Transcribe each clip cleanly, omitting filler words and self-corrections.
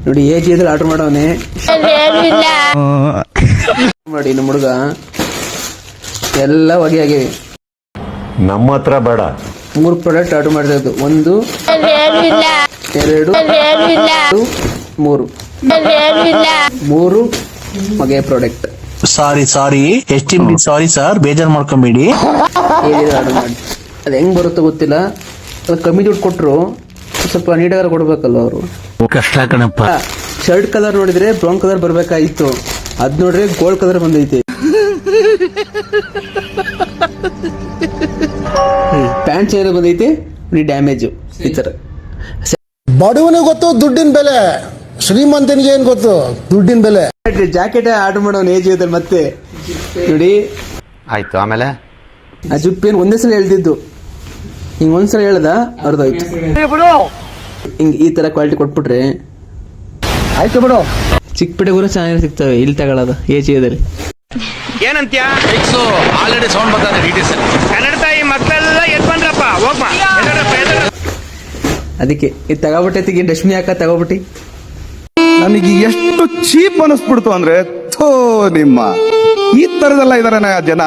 ನೋಡಿ ಏಜ್ ಇದ್ರೆ ಆರ್ಡರ್ ಮಾಡವನೆ ಮಾಡಿ ನಮ್ಮ ಹುಡುಗ ಎಲ್ಲ ಹೊಗೆ ಆಗಿವೆ. ನಮ್ಮ ಹತ್ರ ಬೇಡ. 3 ಪ್ರಾಡಕ್ಟ್ ಆರ್ಡರ್ ಮಾಡಿದ, 1 2 3 ಹೊಗೆ ಪ್ರಾಡಕ್ಟ್. ಸಾರಿ ಎಸ್ಟಿಮೇಟ್ ಸಾರಿ ಸರ್, ಬೇಜಾರು ಮಾಡ್ಕೊಂಬೇಡಿ. ಆರ್ಡರ್ ಮಾಡಿ ಅದು ಹೆಂಗ್ ಬರುತ್ತೋ ಗೊತ್ತಿಲ್ಲ. ಅದು ಕಮ್ಮಿ ದುಡ್ಡು ಕೊಟ್ಟರು, ಸ್ವಲ್ಪ ನೀಟಾಗಿ ಕೊಡ್ಬೇಕಲ್ಲ ಅವರು. ಕಷ್ಟ ಕಣಪ್ಪ. ಶರ್ಟ್ ಕಲರ್ ನೋಡಿದ್ರೆ ಬ್ರೌನ್ ಕಲರ್ ಬರ್ಬೇಕಾಗಿತ್ತು, ಅದ್ ನೋಡ್ರೆ ಗೋಲ್ಡ್ ಕಲರ್ ಬಂದೈತಿ. ಪ್ಯಾಂಟ್ ಚೇರ್ ಬಂದೈತಿ, ಡ್ಯಾಮೇಜ್. ಈ ತರ ಬಡವನಿಗೆ ಗೊತ್ತು ದುಡ್ಡಿನ ಬೆಲೆ, ಶ್ರೀಮಂತನಿಗೆ ಏನ್ ಗೊತ್ತು ದುಡ್ಡಿನ ಬೆಲೆ. ಜಾಕೆಟ್ ಆರ್ಡರ್ ಮಾಡೋನು ಏಜ್ ಇದ್ದಲ್ಲಿ ಮತ್ತೆ ನೋಡಿ. ಆಯ್ತು, ಆಮೇಲೆ ಆ ಜುಪ್ಪೇನು ಒಂದೇ ಸಲ ಹೇಳ್ತಿದ್ದು, ಹಿಂಗ್ ಒಂದ್ಸಲ ಹೇಳ್ದ ಅರ್ಧೋಯ್ತು. ಹಿಂಗ್ ಈ ತರ ಕ್ವಾಲಿಟಿ ಕೊಟ್ಬಿಟ್ರೆ ಆಯ್ತು ಬಿಡು. ಚಿಕ್ಕ ಪೇಟೆಗೂ ಚೆನ್ನಾಗಿ ಸಿಗ್ತವೆ, ಇಲ್ಲಿ ತಗೊಳ್ಳೋದು ಏಜ್ ಇದ್ದಲ್ಲಿ. ಏನಂತ್ಯ ಆಲ್ರೆಡಿ ಸೌಂಡ್ ಬರ್ತಾರೆ ಡೀಟೇಲ್ಸ್ ಕನ್ನಡ ತಾಯಿ ಮಕ್ಕಳೆಲ್ಲ ಎದ್ ಬಂದ್ರಪ್ಪ, ಹೋಗ್ಮ. ಅದಕ್ಕೆ ಇದು ತಗೋಬಿಟ್ಟೈತಿಗೆ ಡಸ್ಟ್ಬಿನ್ ಯಾಕ ತಗೋಬಿಟ್ಟಿ. ನನಗೆ ಎಷ್ಟು ಚೀಪ್ ಅನಿಸ್ಬಿಡ್ತು ಅಂದ್ರೆ, ಥೋ ನಿಮ್ಮ ಈ ತರದೆಲ್ಲ ಇದಾರೆ ಜನ.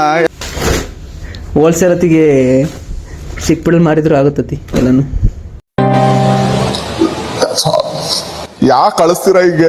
ಹೋಲ್ಸೇಲ್ ಹೊತ್ತಿಗೆ ಚಿಕ್ಕಪೇಟೆಲ್ ಮಾರಿದ್ರು ಆಗುತ್ತತಿ ಎಲ್ಲಾನು. ಯಾಕೆ ಕಳಿಸ್ತೀರಾ ಈಗ?